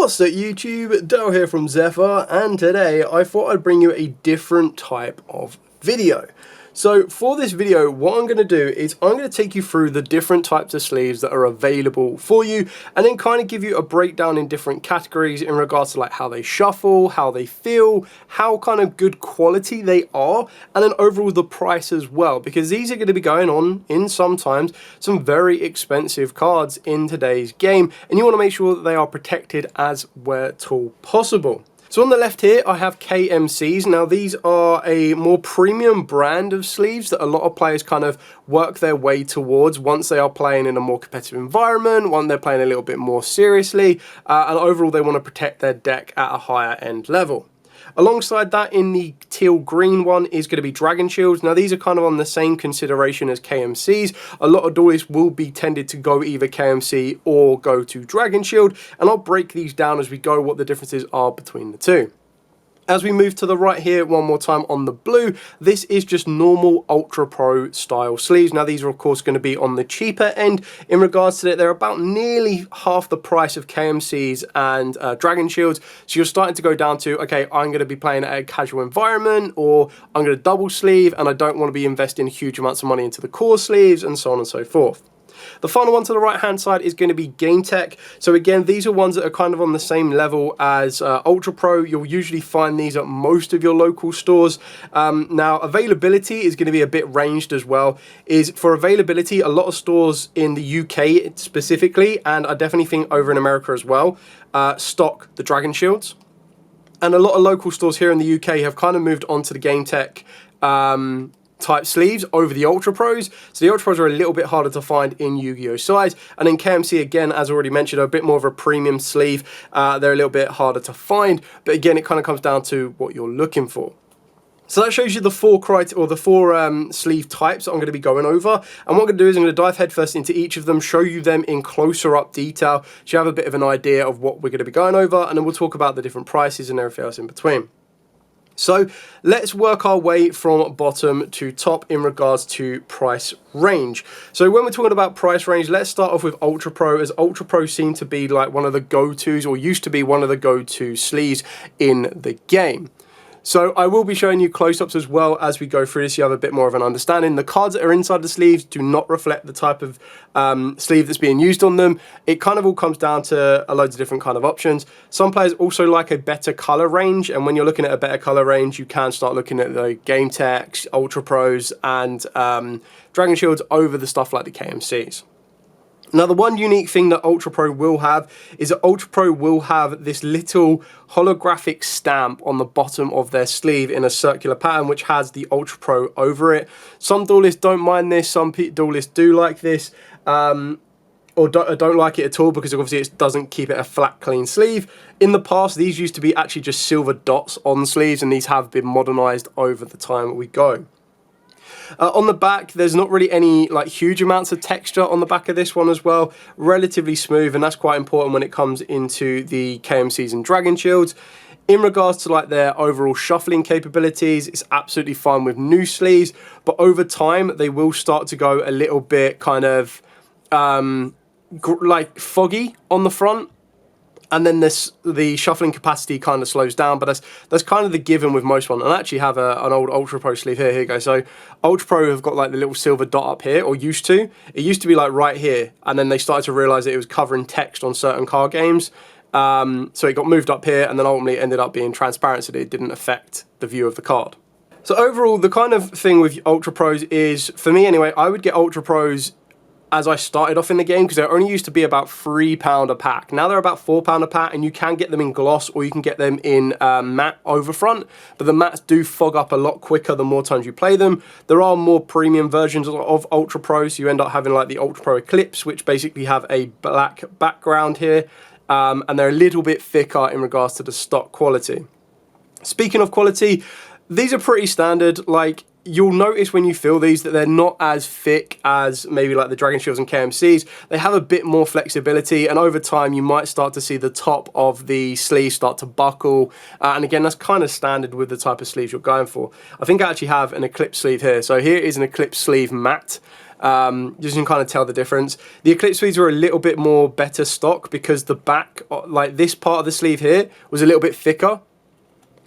What's up YouTube, Dale here from Zephyr, and today I thought I'd bring you a different type of video. So for this video, what I'm going to do is I'm going to take you through the different types of sleeves that are available for you, and then kind of give you a breakdown in different categories in regards to like how they shuffle, how they feel, how kind of good quality they are, and then overall the price as well, because these are going to be going on in sometimes some very expensive cards in today's game, and you want to make sure that they are protected as well at all possible. So on the left here, I have KMCs. Now these are a more premium brand of sleeves that a lot of players kind of work their way towards once they are playing in a more competitive environment, when they're playing a little bit more seriously, and overall they want to protect their deck at a higher end level. Alongside that, in the teal green one is going to be Dragon Shields. Now these are kind of on the same consideration as KMCs. A lot of duelists will be tended to go either KMC or go to Dragon Shield, and I'll break these down as we go what the differences are between the two. As we move to the right here, one more time on the blue, this is just normal Ultra Pro style sleeves. Now these are of course going to be on the cheaper end in regards to it. They're about nearly half the price of KMCs and Dragon Shields. So you're starting to go down to, okay, I'm going to be playing at a casual environment, or I'm going to double sleeve and I don't want to be investing huge amounts of money into the core sleeves, and so on and so forth. The final one to the right hand side is going to be Game Tech. So again, these are ones that are kind of on the same level as Ultra Pro. You'll usually find these at most of your local stores. Now availability is going to be a bit ranged as well. For availability, a lot of stores in the UK specifically, and I definitely think over in America as well, stock the Dragon Shields. And a lot of local stores here in the UK have kind of moved on to the Game Tech type sleeves over the Ultra Pros. So the Ultra Pros are a little bit harder to find in Yu-Gi-Oh size, and then KMC, again, as already mentioned, are a bit more of a premium sleeve. They're a little bit harder to find, but again, it kind of comes down to what you're looking for. So that shows you the four sleeve types that I'm going to be going over, and what I'm going to do is I'm going to dive headfirst into each of them, show you them in closer up detail, so you have a bit of an idea of what we're going to be going over, and then we'll talk about the different prices and everything else in between. So let's work our way from bottom to top in regards to price range. So when we're talking about price range, let's start off with Ultra Pro, as Ultra Pro seem to be like one of the go-tos, or used to be one of the go-to sleeves in the game. So I will be showing you close-ups as well as we go through this, you have a bit more of an understanding. The cards that are inside the sleeves do not reflect the type of sleeve that's being used on them. It kind of all comes down to loads of different kind of options. Some players also like a better color range, and when you're looking at a better color range, you can start looking at the Game Techs, Ultra Pros, and Dragon Shields over the stuff like the KMCs. Now, the one unique thing that Ultra Pro will have is that Ultra Pro will have this little holographic stamp on the bottom of their sleeve in a circular pattern, which has the Ultra Pro over it. Some duelists don't mind this, some duelists do like this, or don't like it at all, because obviously it doesn't keep it a flat, clean sleeve. In the past, these used to be actually just silver dots on sleeves, and these have been modernized over the time we go. On the back, there's not really any like huge amounts of texture on the back of this one as well. Relatively smooth, and that's quite important when it comes into the KMCs and Dragon Shields. In regards to like their overall shuffling capabilities, it's absolutely fine with new sleeves, but over time they will start to go a little bit kind of like foggy on the front. And then the shuffling capacity kind of slows down, but that's kind of the given with most ones. And I actually have an old Ultra Pro sleeve here. Here you go. So Ultra Pro have got like the little silver dot up here, or used to. It used to be like right here, and then they started to realize that it was covering text on certain card games. So it got moved up here, and then ultimately it ended up being transparent, so that it didn't affect the view of the card. So overall, the kind of thing with Ultra Pros is, for me anyway, I would get Ultra Pros as I started off in the game, because they only used to be about £3 a pack. Now they're about £4 a pack, and you can get them in gloss, or you can get them in matte over front, but the mattes do fog up a lot quicker the more times you play them. There are more premium versions of Ultra Pro, so you end up having like the Ultra Pro Eclipse, which basically have a black background here, and they're a little bit thicker in regards to the stock quality. Speaking of quality, these are pretty standard. Like, you'll notice when you feel these that they're not as thick as maybe like the Dragon Shields and KMCs. They have a bit more flexibility, and over time you might start to see the top of the sleeve start to buckle. And again, that's kind of standard with the type of sleeves you're going for. I think I actually have an Eclipse sleeve here. So here is an Eclipse sleeve matte. You can kind of tell the difference. The Eclipse sleeves are a little bit more better stock because the back, like this part of the sleeve here, was a little bit thicker.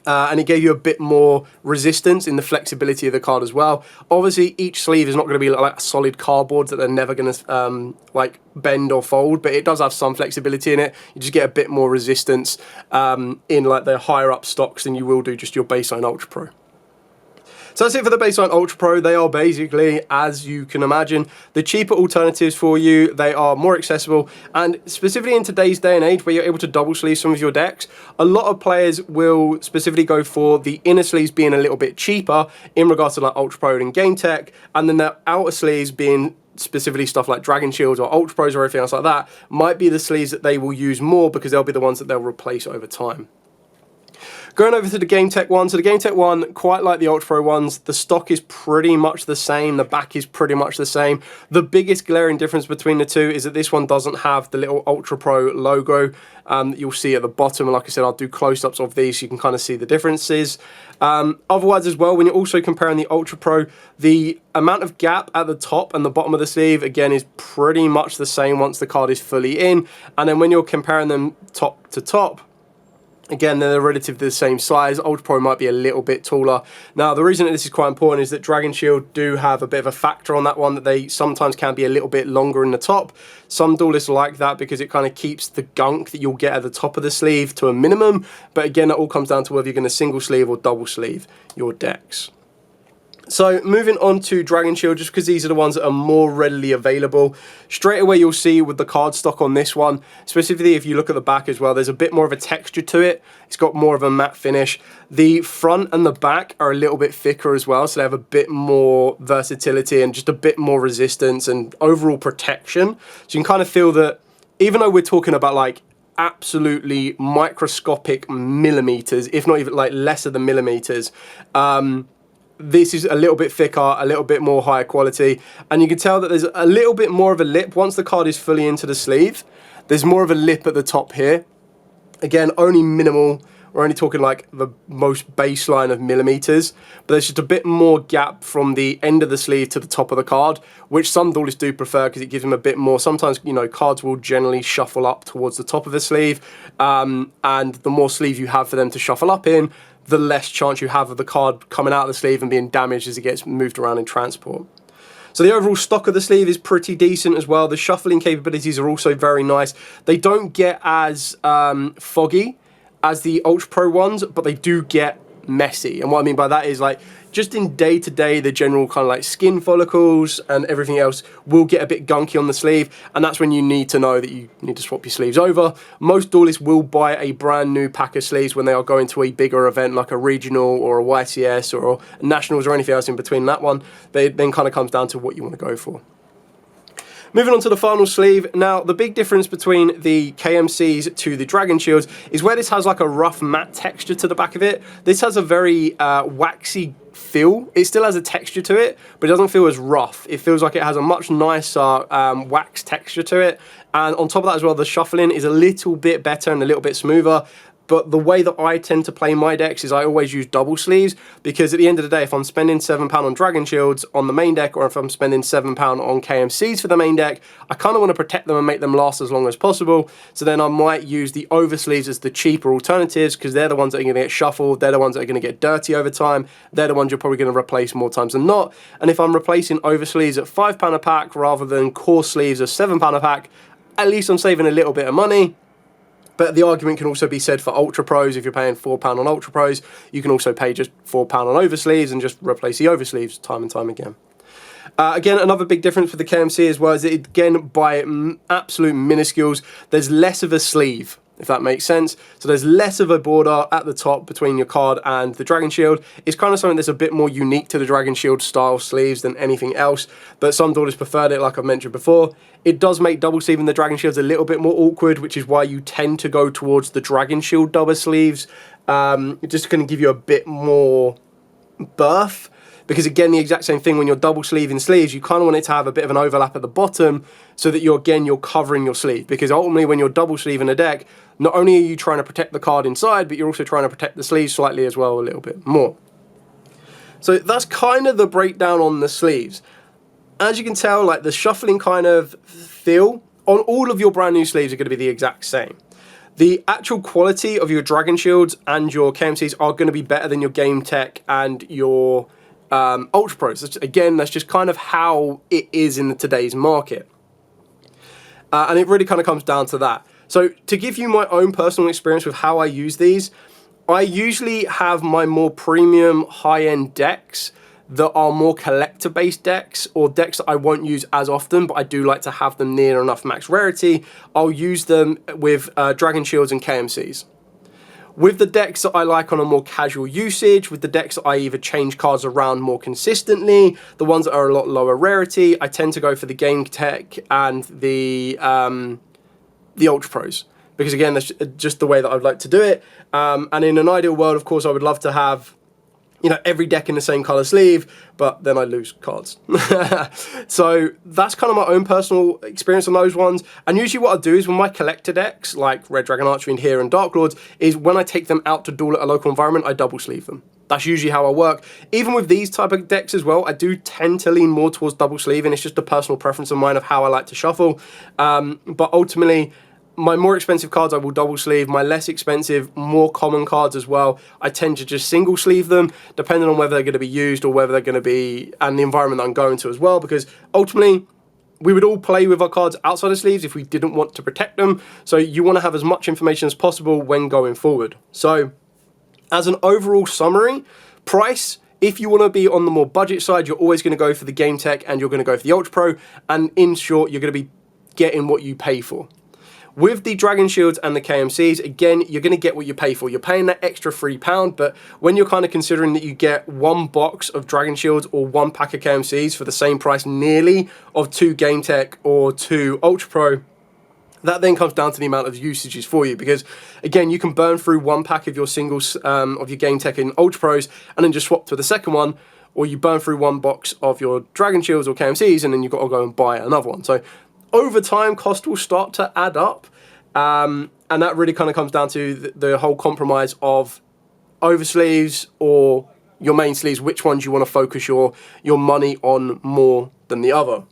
And it gave you a bit more resistance in the flexibility of the card as well. Obviously, each sleeve is not going to be like a solid cardboard that they're never going to like bend or fold, but it does have some flexibility in it. You just get a bit more resistance in like the higher up stocks than you will do just your baseline Ultra Pro. So that's it for the baseline Ultra Pro. They are basically, as you can imagine, the cheaper alternatives for you. They are more accessible, and specifically in today's day and age where you're able to double sleeve some of your decks, a lot of players will specifically go for the inner sleeves being a little bit cheaper in regards to like Ultra Pro and Game Tech, and then the outer sleeves being specifically stuff like Dragon Shields or Ultra Pros or everything else like that might be the sleeves that they will use more because they'll be the ones that they'll replace over time. Going over to the Game Tech one, so the Game Tech one, quite like the Ultra Pro ones, the stock is pretty much the same, the back is pretty much the same. The biggest glaring difference between the two is that this one doesn't have the little Ultra Pro logo that you'll see at the bottom, and like I said, I'll do close-ups of these so you can kind of see the differences. Otherwise as well, when you're also comparing the Ultra Pro, the amount of gap at the top and the bottom of the sleeve, again, is pretty much the same once the card is fully in, and then when you're comparing them top to top, again, they're relatively the same size. Ultra Pro might be a little bit taller. Now, the reason that this is quite important is that Dragon Shield do have a bit of a factor on that one, that they sometimes can be a little bit longer in the top. Some duelists like that because it kind of keeps the gunk that you'll get at the top of the sleeve to a minimum. But again, it all comes down to whether you're going to single sleeve or double sleeve your decks. So moving on to Dragon Shield, just because these are the ones that are more readily available. Straight away you'll see with the card stock on this one, specifically if you look at the back as well, there's a bit more of a texture to it. It's got more of a matte finish. The front and the back are a little bit thicker as well, so they have a bit more versatility and just a bit more resistance and overall protection. So you can kind of feel that even though we're talking about like absolutely microscopic millimeters, if not even like lesser than millimeters, this is a little bit thicker, a little bit more higher quality, and you can tell that there's a little bit more of a lip once the card is fully into the sleeve. There's more of a lip at the top here. Again, only minimal. We're only talking like the most baseline of millimeters, but there's just a bit more gap from the end of the sleeve to the top of the card, which some duelists do prefer because it gives them a bit more. Sometimes, you know, cards will generally shuffle up towards the top of the sleeve, and the more sleeve you have for them to shuffle up in, the less chance you have of the card coming out of the sleeve and being damaged as it gets moved around in transport. So the overall stock of the sleeve is pretty decent as well. The shuffling capabilities are also very nice. They don't get as foggy as the Ultra Pro ones, but they do get messy. And what I mean by that is like just in day to day, the general kind of like skin follicles and everything else will get a bit gunky on the sleeve, and that's when you need to know that you need to swap your sleeves over. Most duelists will buy a brand new pack of sleeves when they are going to a bigger event like a regional or a YCS or a nationals or anything else in between that one. They then kind of comes down to what you want to go for. Moving on to the final sleeve. Now, the big difference between the KMCs to the Dragon Shields is where this has like a rough matte texture to the back of it. This has a very waxy feel. It still has a texture to it, but it doesn't feel as rough. It feels like it has a much nicer wax texture to it. And on top of that as well, the shuffling is a little bit better and a little bit smoother. But the way that I tend to play my decks is I always use double sleeves, because at the end of the day, if I'm spending £7 on Dragon Shields on the main deck, or if I'm spending £7 on KMCs for the main deck, I kind of want to protect them and make them last as long as possible. So then I might use the oversleeves as the cheaper alternatives, because they're the ones that are going to get shuffled, they're the ones that are going to get dirty over time, they're the ones you're probably going to replace more times than not. And if I'm replacing oversleeves at £5 a pack rather than core sleeves at £7 a pack, at least I'm saving a little bit of money. But the argument can also be said for Ultra Pros. If you're paying £4 on Ultra Pros, you can also pay just £4 on oversleeves and just replace the oversleeves time and time again. Again, another big difference with the KMC as well is that, again, by absolute minuscules, there's less of a sleeve, if that makes sense. So there's less of a border at the top between your card and the Dragon Shield. It's kind of something that's a bit more unique to the Dragon Shield style sleeves than anything else, but some duelists preferred it, like I've mentioned before. It does make double sleeving the Dragon Shields a little bit more awkward, which is why you tend to go towards the Dragon Shield double sleeves. It's just going to give you a bit more birth. because again, the exact same thing when you're double sleeving sleeves, you kind of want it to have a bit of an overlap at the bottom so that you're covering your sleeve, because ultimately when you're double sleeving a deck, not only are you trying to protect the card inside, but you're also trying to protect the sleeve slightly as well, a little bit more. So that's kind of the breakdown on the sleeves. As you can tell, like the shuffling kind of feel on all of your brand new sleeves are going to be the exact same. The actual quality of your Dragon Shields and your KMCs are going to be better than your Game Tech and your Ultra Pros. Again, that's just kind of how it is in today's market. And it really kind of comes down to that. So to give you my own personal experience with how I use these, I usually have my more premium high-end decks that are more collector-based decks, or decks that I won't use as often, but I do like to have them near enough max rarity. I'll use them with Dragon Shields and KMCs. With the decks that I like on a more casual usage, with the decks that I either change cards around more consistently, the ones that are a lot lower rarity, I tend to go for the Game Tech and the Ultra Pros. Because again, that's just the way that I'd like to do it. And in an ideal world, of course, I would love to have, you know, every deck in the same color sleeve, but then I lose cards. So that's kind of my own personal experience on those ones. And usually what I do is with my collector decks, like Red Dragon Archery and here and Dark Lords, is when I take them out to duel at a local environment, I double sleeve them. That's usually how I work. Even with these type of decks as well, I do tend to lean more towards double sleeving. It's just a personal preference of mine of how I like to shuffle. But ultimately, my more expensive cards I will double sleeve. My less expensive, more common cards as well, I tend to just single sleeve them, depending on whether they're going to be used or whether they're going to be, and the environment that I'm going to as well, because ultimately, we would all play with our cards outside of sleeves if we didn't want to protect them. So you want to have as much information as possible when going forward. So as an overall summary, price, if you want to be on the more budget side, you're always going to go for the Game Tech and you're going to go for the Ultra Pro. And in short, you're going to be getting what you pay for. With the Dragon Shields and the KMCs, again, you're going to get what you pay for. You're paying that extra £3, but when you're kind of considering that you get one box of Dragon Shields or one pack of KMCs for the same price nearly of 2 Game Tech or 2 Ultra Pro, that then comes down to the amount of usages for you, because again, you can burn through one pack of your singles of your Game Tech and Ultra Pros and then just swap to the second one, or you burn through one box of your Dragon Shields or KMCs and then you've got to go and buy another one. So over time, cost will start to add up, and that really kind of comes down to the whole compromise of oversleeves or your main sleeves, which ones you want to focus your money on more than the other.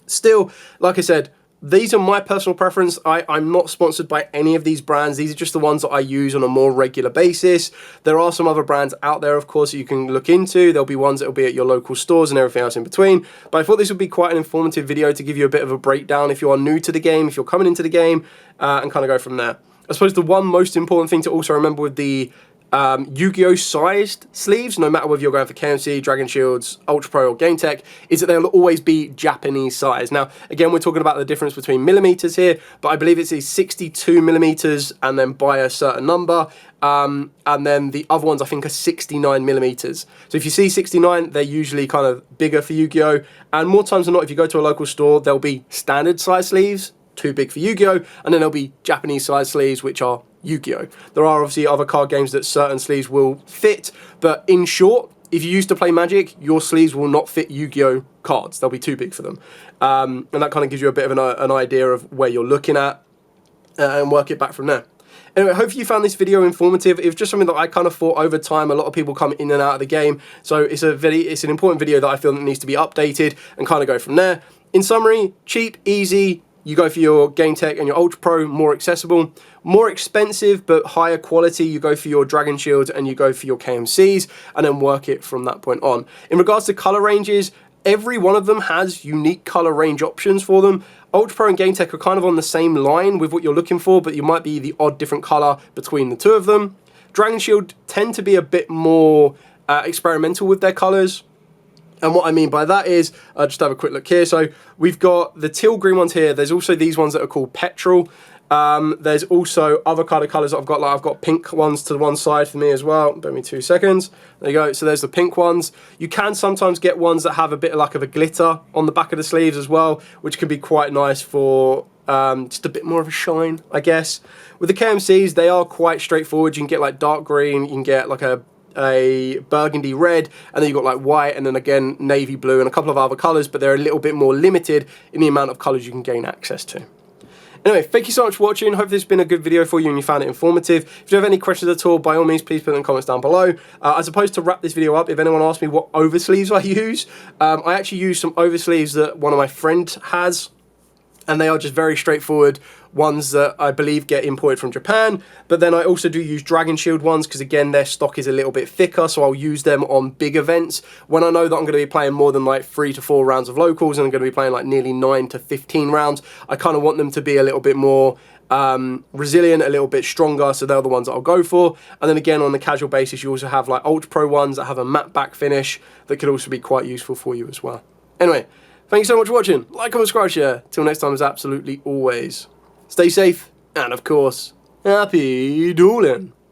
Still, like I said, these are my personal preference. I'm not sponsored by any of these brands. These are just the ones that I use on a more regular basis. There are some other brands out there, of course, that you can look into. There'll be ones that will be at your local stores and everything else in between. But I thought this would be quite an informative video to give you a bit of a breakdown if you are new to the game, if you're coming into the game, and kind of go from there. I suppose the one most important thing to also remember with the Yu-Gi-Oh sized sleeves, no matter whether you're going for KMC, Dragon Shields, Ultra Pro or Game Tech, is that they'll always be Japanese size. Now, again, we're talking about the difference between millimeters here, but I believe it's 62 millimeters and then by a certain number. And then the other ones I think are 69 millimeters. So if you see 69, they're usually kind of bigger for Yu-Gi-Oh! And more times than not, if you go to a local store, there'll be standard size sleeves, too big for Yu-Gi-Oh! And then there'll be Japanese size sleeves, which are Yu-Gi-Oh! There are obviously other card games that certain sleeves will fit, but in short, if you used to play Magic, your sleeves will not fit Yu-Gi-Oh! Cards. They'll be too big for them. And that kind of gives you a bit of an idea of where you're looking at and work it back from there. Anyway, hopefully you found this video informative. It was just something that I kind of thought over time. A lot of people come in and out of the game, so it's an important video that I feel that needs to be updated and kind of go from there. In summary, cheap, easy. You go for your Game Tech and your Ultra Pro, more accessible. More expensive but higher quality, you go for your Dragon Shields and you go for your KMCs, and then work it from that point on. In regards to color ranges, every one of them has unique color range options for them. Ultra Pro and Game Tech are kind of on the same line with what you're looking for, but you might be the odd different color between the two of them. Dragon Shield tend to be a bit more experimental with their colors. And what I mean by that is, just have a quick look here. So we've got the teal green ones here. There's also these ones that are called petrol. There's also other kind of colors that I've got. Like I've got pink ones to the one side for me as well. Bear me 2 seconds. There you go. So there's the pink ones. You can sometimes get ones that have a bit like of a glitter on the back of the sleeves as well, which can be quite nice for just a bit more of a shine, I guess. With the KMCs, they are quite straightforward. You can get like dark green. You can get like a a burgundy red, and then you've got like white, and then again navy blue, and a couple of other colours, but they're a little bit more limited in the amount of colours you can gain access to. Anyway, thank you so much for watching. Hope this has been a good video for you and you found it informative. If you have any questions at all, by all means, please put them in the comments down below. I suppose to wrap this video up, if anyone asks me what oversleeves I use, I actually use some oversleeves that one of my friends has, and they are just very straightforward ones that I believe get imported from Japan. But then I also do use Dragon Shield ones because, again, their stock is a little bit thicker, so I'll use them on big events. When I know that I'm going to be playing more than like 3 to 4 rounds of locals, and I'm going to be playing like nearly 9 to 15 rounds, I kind of want them to be a little bit more resilient, a little bit stronger, so they're the ones that I'll go for. And then again, on the casual basis, you also have like Ultra Pro ones that have a matte back finish that could also be quite useful for you as well. Anyway, thank you so much for watching. Like, comment, subscribe, share. Till next time, as absolutely always, stay safe, and of course, happy dueling.